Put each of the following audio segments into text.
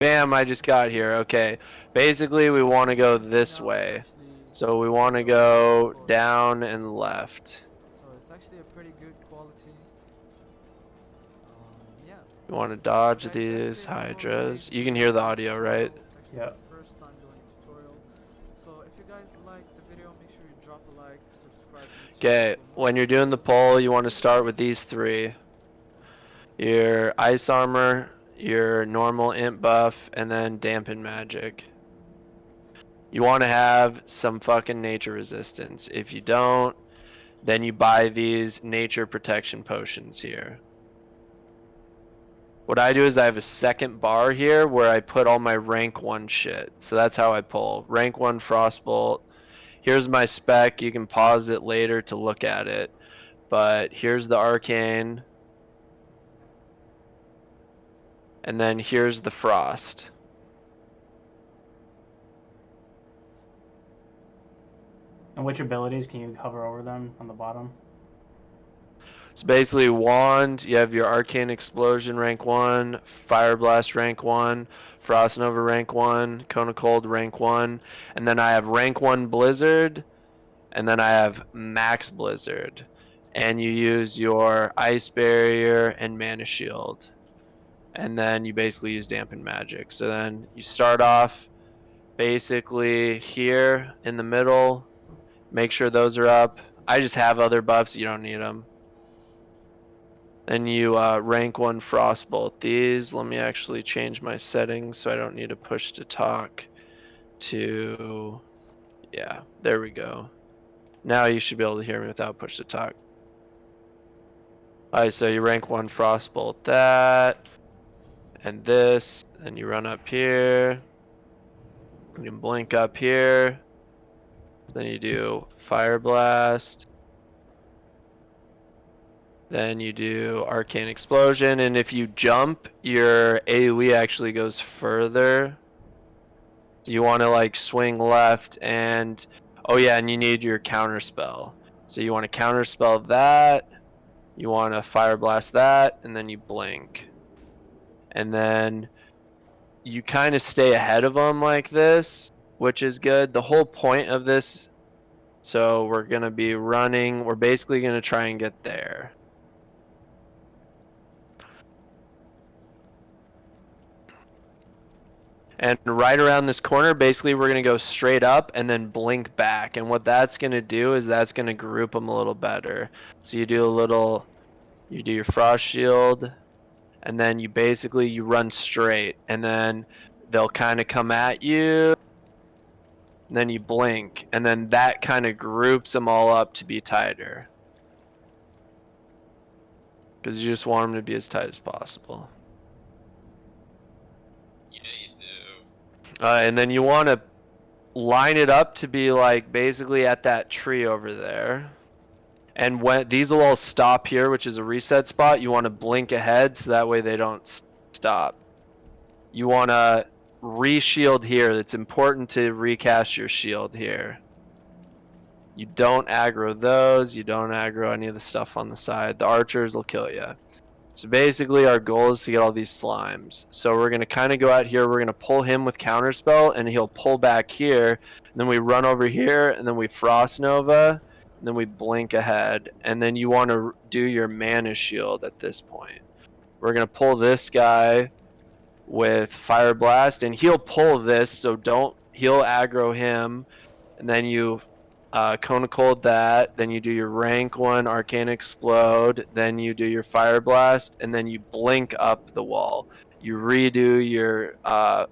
Bam, I just got here. Okay. Basically, we want to go You can see this now it's way. actually So we want to video and audio go recording. down and left. So it's actually a pretty good quality. Yeah. You want to So dodge guys, that's these it for hydras. today's You can video, hear the today's audio, right? tutorial. It's actually Yep. my first time doing a tutorial. So if you guys liked the video, make sure you drop a like, subscribe to the channel Okay, for more when you're doing the tutorials. poll, you want to Thank you start guys. with these three. Your ice armor, your normal imp buff, and then dampen magic. You want to have some fucking nature resistance. If you don't, then you buy these nature protection potions here. What I do is I have a second bar here where I put all my rank 1 shit. So that's how I pull. Rank 1 Frostbolt. Here's my spec. You can pause it later to look at it. But here's the Arcane. And then here's the Frost. And which abilities can you hover over them on the bottom? So basically, Wand, you have your Arcane Explosion rank 1, Fire Blast rank 1, Frost Nova rank 1, Cone of Cold rank 1, and then I have rank 1 Blizzard, and then I have Max Blizzard. And you use your Ice Barrier and Mana Shield. And then you basically use Dampen Magic. So then you start off basically here in the middle, make sure those are up. I just have other buffs, you don't need them. Then you rank 1 Frostbolt these. Let me actually change my settings so I don't need to push to talk to, yeah, there we go. Now you should be able to hear me without push to talk. Alright, so you rank 1 Frostbolt that, and this, and you run up here. You can blink up here. Then you do Fire Blast. Then you do Arcane Explosion, and if you jump, your AoE actually goes further. You want to like swing left, and oh yeah, and you need your counter spell. So you want to counter spell that, you want to Fire Blast that, and then you blink. And then you kind of stay ahead of them like this, which is good. The whole point of this, so we're going to be running, we're basically going to try and get there. And right around this corner, basically we're going to go straight up and then blink back. And what that's going to do is that's going to group them a little better. So you do a little, you do your frost shield, and then you basically, you run straight. And then they'll kind of come at you. And then you blink. And then that kind of groups them all up to be tighter. Because you just want them to be as tight as possible. Yeah, you do. And then you want to line it up to be like basically at that tree over there. And when these will all stop here, which is a reset spot, you want to blink ahead so that way they don't stop. You want to re-shield here. It's important to recast your shield here. You don't aggro those. You don't aggro any of the stuff on the side. The archers will kill you. So basically our goal is to get all these slimes. So we're going to kind of go out here. We're going to pull him with counterspell, and he'll pull back here. And then we run over here, and then we Frost Nova, and then we blink ahead. And then you want to do your mana shield at this point. We're going to pull this guy with Fire Blast, and he'll pull this, so he'll aggro him. And then you Cone of Cold that, then you do your rank 1 Arcane Explode, then you do your Fire Blast, and then you blink up the wall. You redo your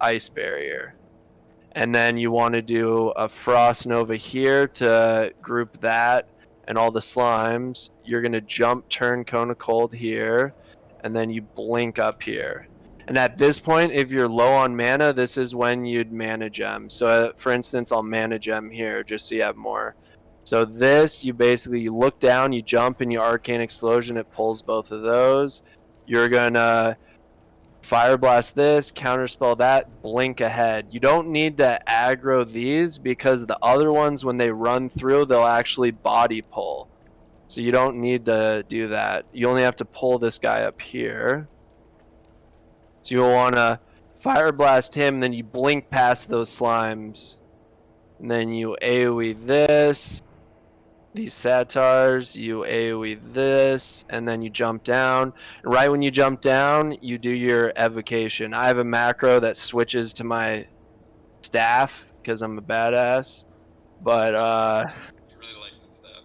Ice Barrier. And then you want to do a Frost Nova here to group that and all the slimes. You're going to jump turn Cone of Cold here, and then you blink up here. And at this point, if you're low on mana, this is when you'd mana gem. So for instance, I'll mana gem here just so you have more. So this, you basically, you look down, you jump, and you Arcane Explosion, it pulls both of those. You're gonna Fire Blast this, Counterspell that, blink ahead. You don't need to aggro these because the other ones, when they run through, they'll actually body pull. So you don't need to do that. You only have to pull this guy up here. So you'll want to Fire Blast him, then you blink past those slimes. And then you AoE this. These satires, you AoE this, and then you jump down. And right when you jump down, you do your evocation. I have a macro that switches to my staff because I'm a badass. But He really likes that stuff.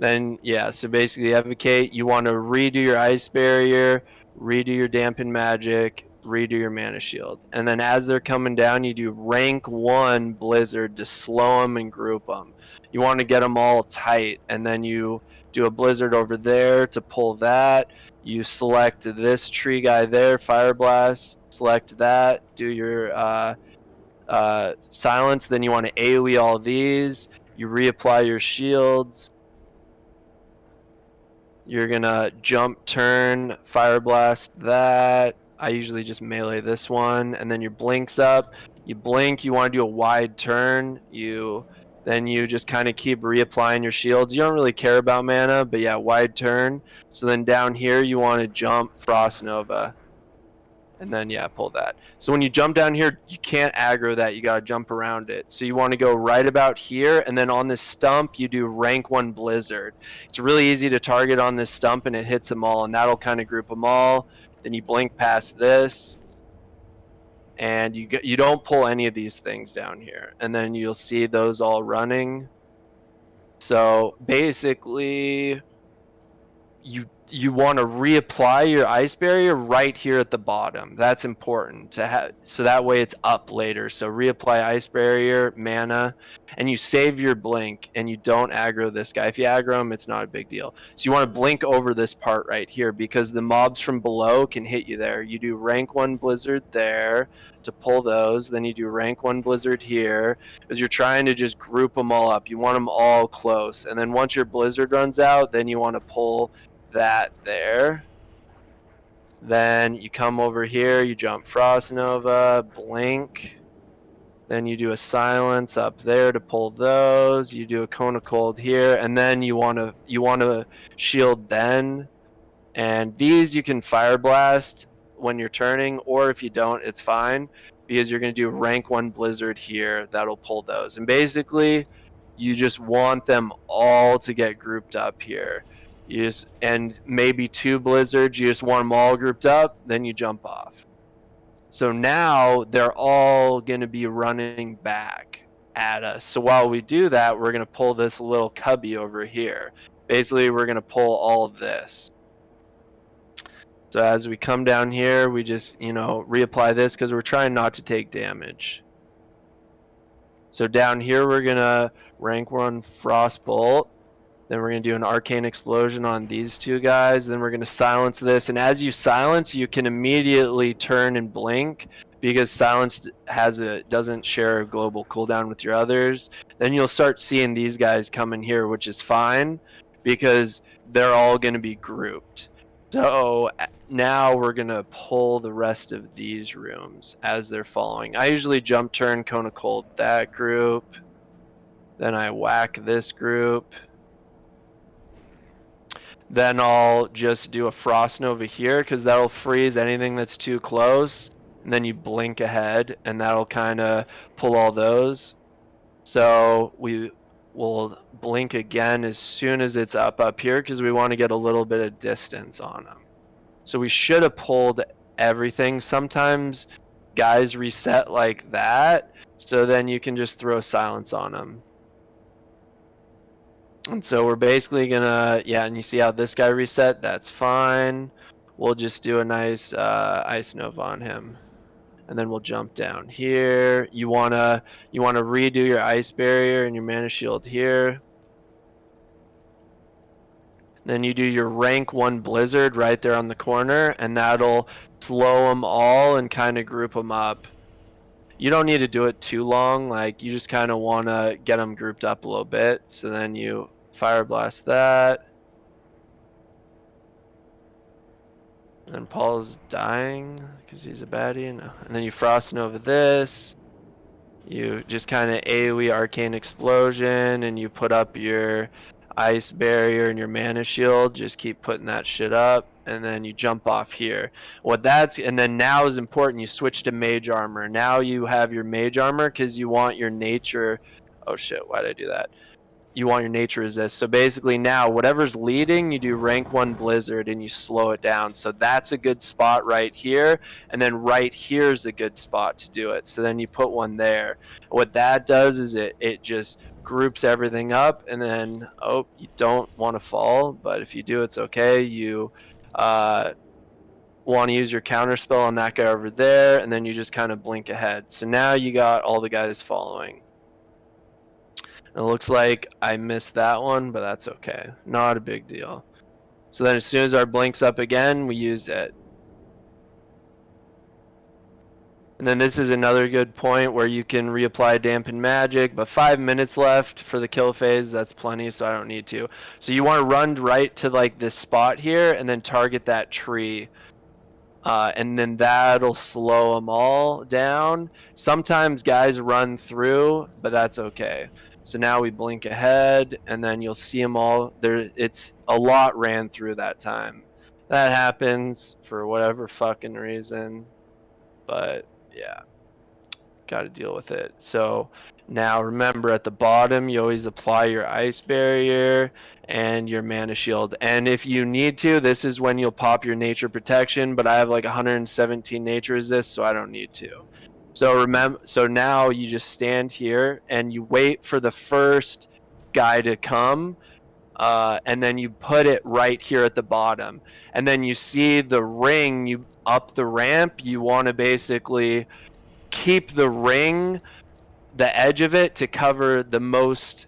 then yeah, so basically evocate, you want to redo your ice barrier, redo your dampen magic, redo your mana shield. And then as they're coming down, you do rank 1 blizzard to slow them and group them. You want to get them all tight, and then you do a blizzard over there to pull that. You select this tree guy there, fire blast, select that, do your silence, then you want to AoE all these, you reapply your shields. You're gonna jump, turn, fire blast that. I usually just melee this one, and then your blinks up. You blink. You want to do a wide turn. Then you just kind of keep reapplying your shields. You don't really care about mana, but yeah, wide turn. So then down here you want to jump Frost Nova. And then yeah, pull that. So when you jump down here, you can't aggro that. You gotta jump around it. So you want to go right about here, and then on this stump, you do rank 1 blizzard. It's really easy to target on this stump, and it hits them all, and that'll kind of group them all. Then you blink past this, and you don't pull any of these things down here, and then you'll see those all running. So basically, you want to reapply your ice barrier right here at the bottom. That's important to have, so that way it's up later. So reapply ice barrier, mana, and you save your blink, and you don't aggro this guy. If you aggro him, it's not a big deal. So you want to blink over this part right here because the mobs from below can hit you there. You do rank 1 blizzard there to pull those, then you do rank 1 blizzard here because you're trying to just group them all up. You want them all close, and then once your blizzard runs out, then you want to pull that there. Then you come over here, you jump Frost Nova, blink. Then you do a silence up there to pull those. You do a cone of cold here, and then you want to shield then. And these you can fire blast when you're turning, or if you don't, it's fine because you're going to do rank 1 blizzard here. That'll pull those. And basically, you just want them all to get grouped up here. And maybe 2 blizzards, you just want them all grouped up, then you jump off. So now they're all going to be running back at us. So while we do that, we're going to pull this little cubby over here. Basically, we're going to pull all of this. So as we come down here, we just, reapply this because we're trying not to take damage. So down here, we're going to rank 1 Frostbolt. Then we're going to do an Arcane Explosion on these 2 guys. Then we're going to silence this. And as you silence, you can immediately turn and blink because silence doesn't share a global cooldown with your others. Then you'll start seeing these guys come in here, which is fine because they're all going to be grouped. So now we're going to pull the rest of these rooms as they're following. I usually jump, turn, cone of cold that group. Then I whack this group. Then I'll just do a Frost Nova here because that'll freeze anything that's too close. And then you blink ahead and that'll kind of pull all those. So we will blink again as soon as it's up here because we want to get a little bit of distance on them. So we should have pulled everything. Sometimes guys reset like that. So then you can just throw silence on them. And so we're basically gonna, and you see how this guy reset, that's fine. We'll just do a nice Ice Nova on him. And then we'll jump down here. You wanna redo your ice barrier and your mana shield here. Then you do your rank 1 blizzard right there on the corner, and that'll slow them all and kind of group them up. You don't need to do it too long, like you just kind of want to get them grouped up a little bit. So then you fire blast that. And then Paul's dying because he's a baddie. And then you Frost Nova this. You just kind of AoE Arcane Explosion, and you put up your ice barrier and your mana shield. Just keep putting that shit up. and then you jump off here. And then now is important. You switch to mage armor. Now you have your mage armor because you want your nature. Oh shit! Why did I do that? You want your nature resist. So basically now whatever's leading, you do rank 1 blizzard and you slow it down. So that's a good spot right here. And then right here is a good spot to do it. So then you put one there. What that does is it just groups everything up, and then you don't want to fall, but if you do, it's okay. You want to use your counter spell on that guy over there, and then you just kind of blink ahead. So now you got all the guys following. It looks like I missed that one, but that's okay. Not a big deal. So then as soon as our blink's up again, we use it. And then this is another good point where you can reapply dampen magic, but 5 minutes left for the kill phase. That's plenty, so I don't need to. So you want to run right to like this spot here and then target that tree. And then that'll slow them all down. Sometimes guys run through, but that's okay. So now we blink ahead, and then you'll see them all. It's a lot ran through that time. That happens for whatever fucking reason, but yeah, got to deal with it. So now remember, at the bottom, you always apply your ice barrier and your mana shield. And if you need to, this is when you'll pop your nature protection, but I have like 117 nature resist, so I don't need to. So now you just stand here and you wait for the first guy to come, and then you put it right here at the bottom. And then you see the ring, you up the ramp, you want to basically keep the ring, the edge of it, to cover the most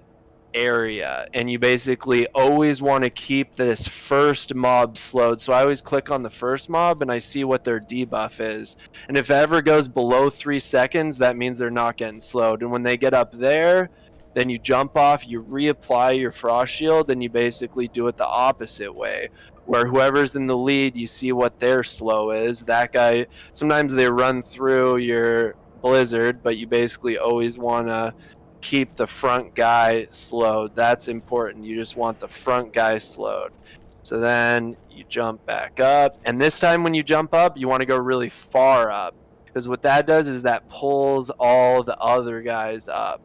area, and you basically always want to keep this first mob slowed. So I always click on the first mob and I see what their debuff is, and if it ever goes below 3 seconds, that means they're not getting slowed. And when they get up there, then you jump off, you reapply your frost shield, and you basically do it the opposite way, where whoever's in the lead, you see what their slow is. That guy, sometimes they run through your blizzard, but you basically always want to keep the front guy slowed. That's important. You just want the front guy slowed. So then you jump back up, and this time when you jump up, you want to go really far up, because what that does is that pulls all the other guys up.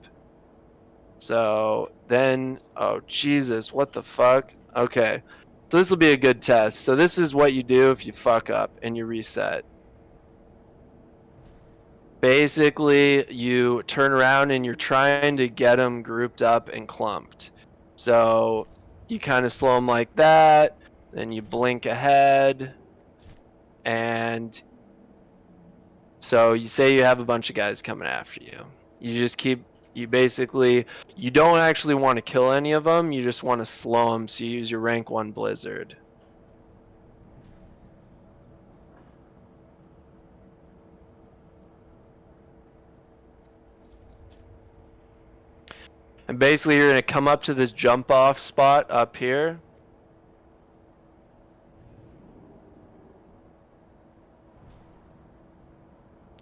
So then, oh Jesus, what the fuck? Okay, so this will be a good test. So this is what you do if you fuck up and you reset. Basically, you turn around and you're trying to get them grouped up and clumped. So you kind of slow them like that, then you blink ahead, and so you say you have a bunch of guys coming after you. You don't actually want to kill any of them, you just want to slow them, so you use your rank 1 blizzard. And basically you're going to come up to this jump off spot up here.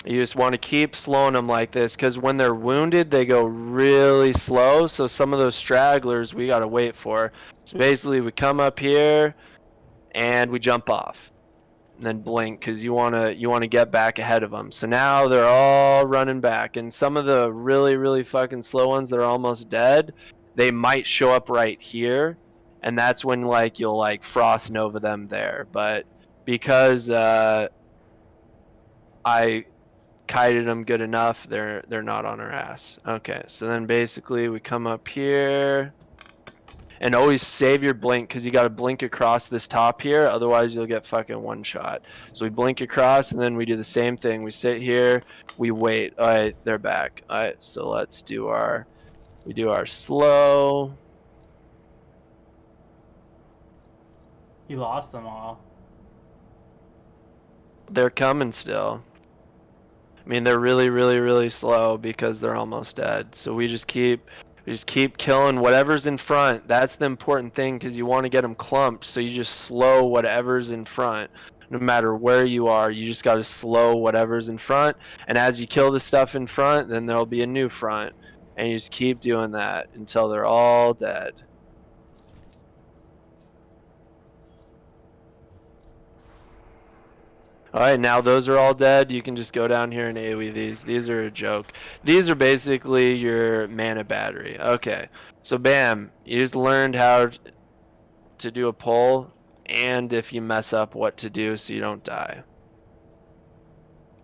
You just want to keep slowing them like this, because when they're wounded, they go really slow. So some of those stragglers we got to wait for. So basically we come up here and we jump off and then blink, because you want to get back ahead of them. So now they're all running back, and some of the really fucking slow ones that are almost dead, they might show up right here, and that's when like you'll like frost nova them there. But because I kited them good enough, they're not on our ass. Okay, so then basically we come up here, and always save your blink, because you got to blink across this top here, otherwise you'll get fucking one shot. So we blink across, and then we do the same thing. We sit here, we wait. All right, they're back. All right, so let's do our slow. You lost them all. They're coming still. I mean, they're really slow because they're almost dead. So we just keep killing whatever's in front. That's the important thing, because you want to get them clumped. So you just slow whatever's in front. No matter where you are, you just got to slow whatever's in front. And as you kill the stuff in front, then there'll be a new front. And you just keep doing that until they're all dead. Alright, now those are all dead. You can just go down here and AoE these. These are a joke. These are basically your mana battery. Okay. So bam, you just learned how to do a pull, and if you mess up, what to do so you don't die.